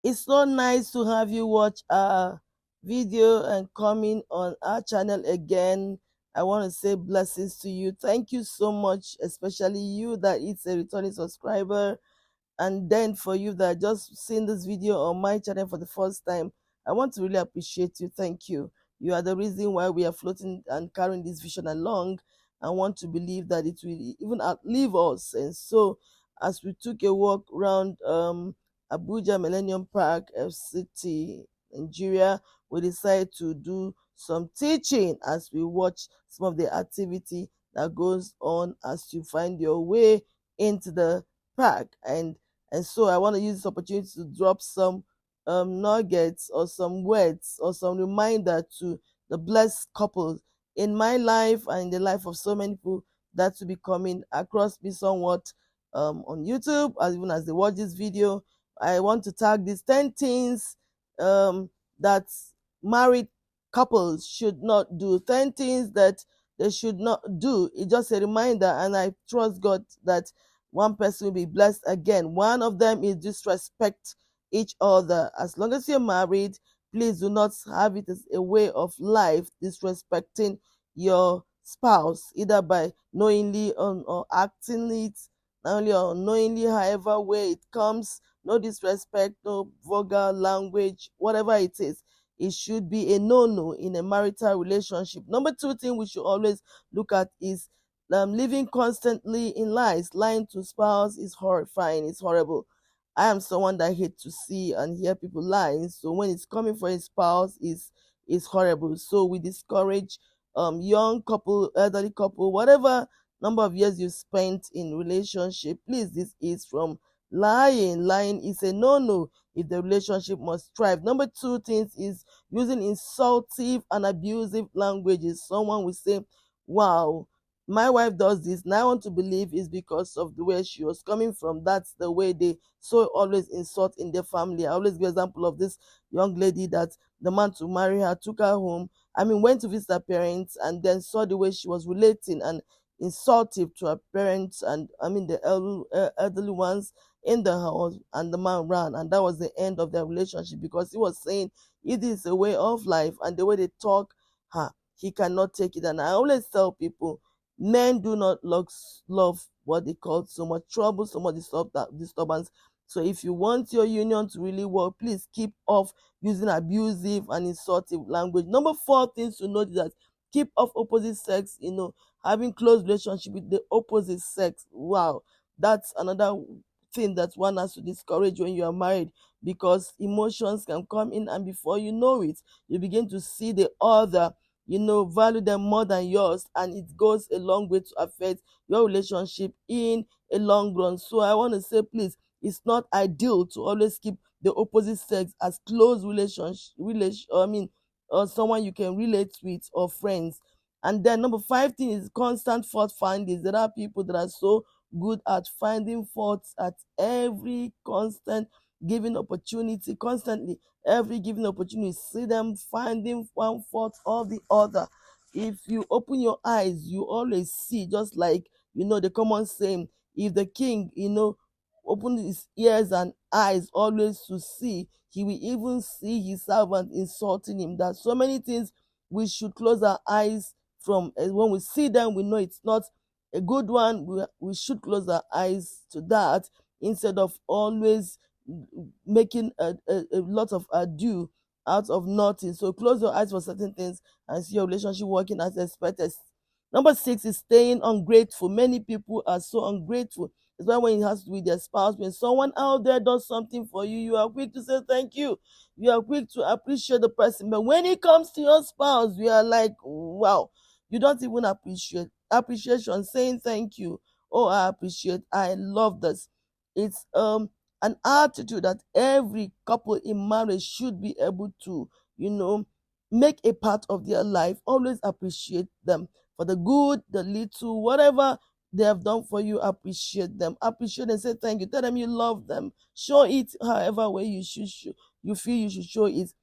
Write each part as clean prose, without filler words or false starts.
It's so nice to have you watch our video and coming on our channel again. I want to say blessings to you. Thank you so much, especially you that is a returning subscriber. And then for you that just seen this video on my channel for the first time, I want to really appreciate you. Thank you. You are the reason why we are floating and carrying this vision along. I want to believe that it will even outlive us. And so as we took a walk around Abuja Millennium Park, FCT, Nigeria, we decided to do some teaching as we watch some of the activity that goes on as you find your way into the park. And so I want to use this opportunity to drop some nuggets or some words or some reminder to the blessed couples in my life and in the life of so many people that will be coming across me somewhat on YouTube, as even as they watch this video. I want to tag these 10 things that married couples should not do, 10 things that they should not do. It's just a reminder, and I trust God that one person will be blessed again. One of them is disrespect each other. As long as you're married, please do not have it as a way of life, disrespecting your spouse, either by knowingly or acting it, not only unknowingly, however way it comes. No disrespect, no vulgar language, whatever it is. It should be a no-no in a marital relationship. Number two thing we should always look at is living constantly in lies. Lying to spouse is horrifying. It's horrible. I am someone that hate to see and hear people lying. So when it's coming from a spouse, is horrible. So we discourage young couple, elderly couple, whatever number of years you spent in relationship. Please, this is from lying. Lying is a no-no if the relationship must thrive. Number two things is using insultive and abusive languages. Someone will say, "Wow, my wife does this, and I want to believe it's because of the way she was coming from. That's the way they so always insult in their family." I always give example of this young lady that the man to marry her took her home. I mean, went to visit her parents and then saw the way she was relating and insultive to her parents, and I mean the elderly ones in the house, and the man ran, and that was the end of their relationship because he was saying it is a way of life and the way they talk, he cannot take it. And I always tell people, men do not love what they call so much trouble, so much disturbance. So if you want your union to really work, please keep off using abusive and insultive language. Number four things to note is that keep off opposite sex, having close relationship with the opposite sex. Wow, that's another thing that one has to discourage when you are married, because emotions can come in, and before you know it, you begin to see the other, value them more than yours, and it goes a long way to affect your relationship in a long run. So I want to say, please, it's not ideal to always keep the opposite sex as close or someone you can relate with or friends. And then number five thing is constant fault findings. There are people that are so good at finding faults at every constant given opportunity, constantly every given opportunity, see them finding one fault or the other. If you open your eyes, you always see, just like the common saying, if the king open his ears and eyes always to see, he will even see his servant insulting him. That so many things we should close our eyes from. And when we see them, we know it's not a good one. We should close our eyes to that instead of always making a lot of ado out of nothing. So close your eyes for certain things and see your relationship working as expected. Number six is staying ungrateful. Many people are so ungrateful. It's why when it has to do with their spouse, when someone out there does something for you, you are quick to say thank you. You are quick to appreciate the person. But when it comes to your spouse, you are like, wow, you don't even appreciate. Appreciation, saying thank you. Oh, I appreciate. I love this. It's an attitude that every couple in marriage should be able to, make a part of their life. Always appreciate them for the good, the little, whatever they have done for you. Appreciate them. Appreciate and say thank you. Tell them you love them. Show it however way you feel you should show it.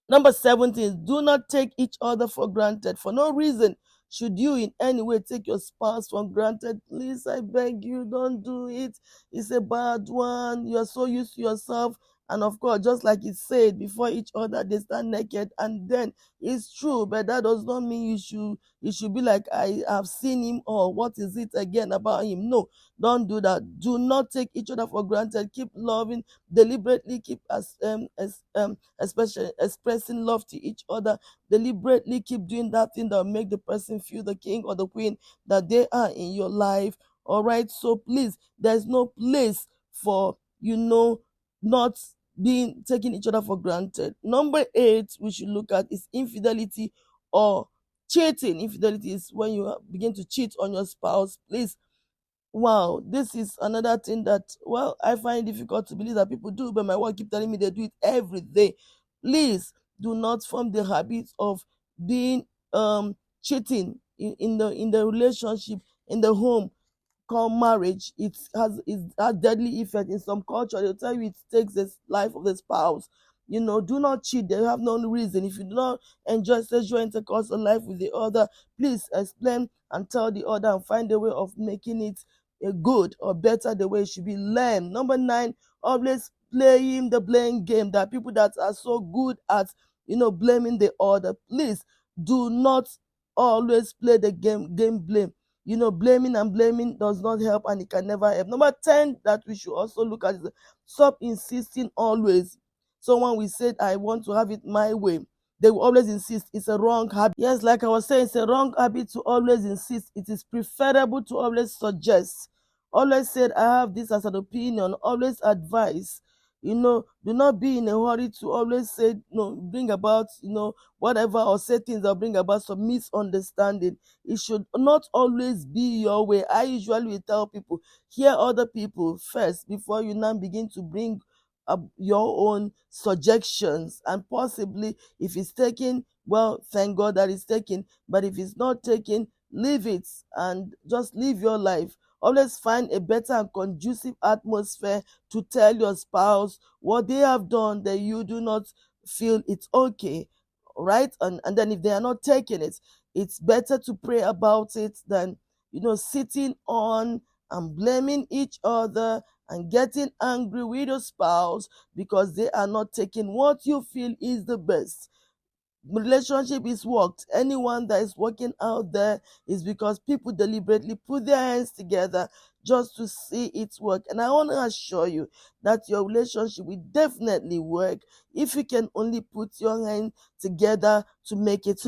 Number 17 is do not take each other for granted. For no reason should you in any way take your spouse for granted. Please, I beg you, don't do it. It's a bad one. You are so used to yourself And of course, just like it said, before each other they stand naked. And then it's true, but that does not mean you should be like, I have seen him, or what is it again about him. No, don't do that. Do not take each other for granted. Keep loving deliberately, keep especially expressing love to each other. Deliberately keep doing that thing that will make the person feel the king or the queen that they are in your life. All right, so please, there's no place for not being taking each other for granted. Number 8 we should look at is infidelity or cheating. Infidelity is when you begin to cheat on your spouse. Please, wow, this is another thing that, well, I find it difficult to believe that people do, but my work keep telling me they do it every day. Please do not form the habit of being cheating in the relationship, in the home called marriage. It has deadly effect. In some culture, they'll tell you it takes the life of the spouse. Do not cheat. They have no reason. If you do not enjoy sexual intercourse or life with the other, please explain and tell the other and find a way of making it a good or better the way it should be. Learn. Number 9, always playing the blame game. There are people that are so good at blaming the other. Please do not always play the game blame. Blaming and blaming does not help, and it can never help. Number 10 that we should also look at is stop insisting always. Someone will say, I want to have it my way. They will always insist. It's a wrong habit. Yes, like I was saying, it's a wrong habit to always insist. It is preferable to always suggest. Always said, I have this as an opinion. Always advise. Do not be in a hurry to always say, no, bring about, whatever, or say things that bring about some misunderstanding. It should not always be your way. I usually will tell people, hear other people first before you now begin to bring up your own suggestions. And possibly, if it's taken, well, thank God that it's taken. But if it's not taken, leave it and just live your life. Always find a better and conducive atmosphere to tell your spouse what they have done that you do not feel it's okay, right? And then if they are not taking it, it's better to pray about it than sitting on and blaming each other and getting angry with your spouse because they are not taking what you feel is the best. Relationship is worked. Anyone that is working out there is because people deliberately put their hands together just to see it work. And I want to assure you that your relationship will definitely work if you can only put your hands together to make it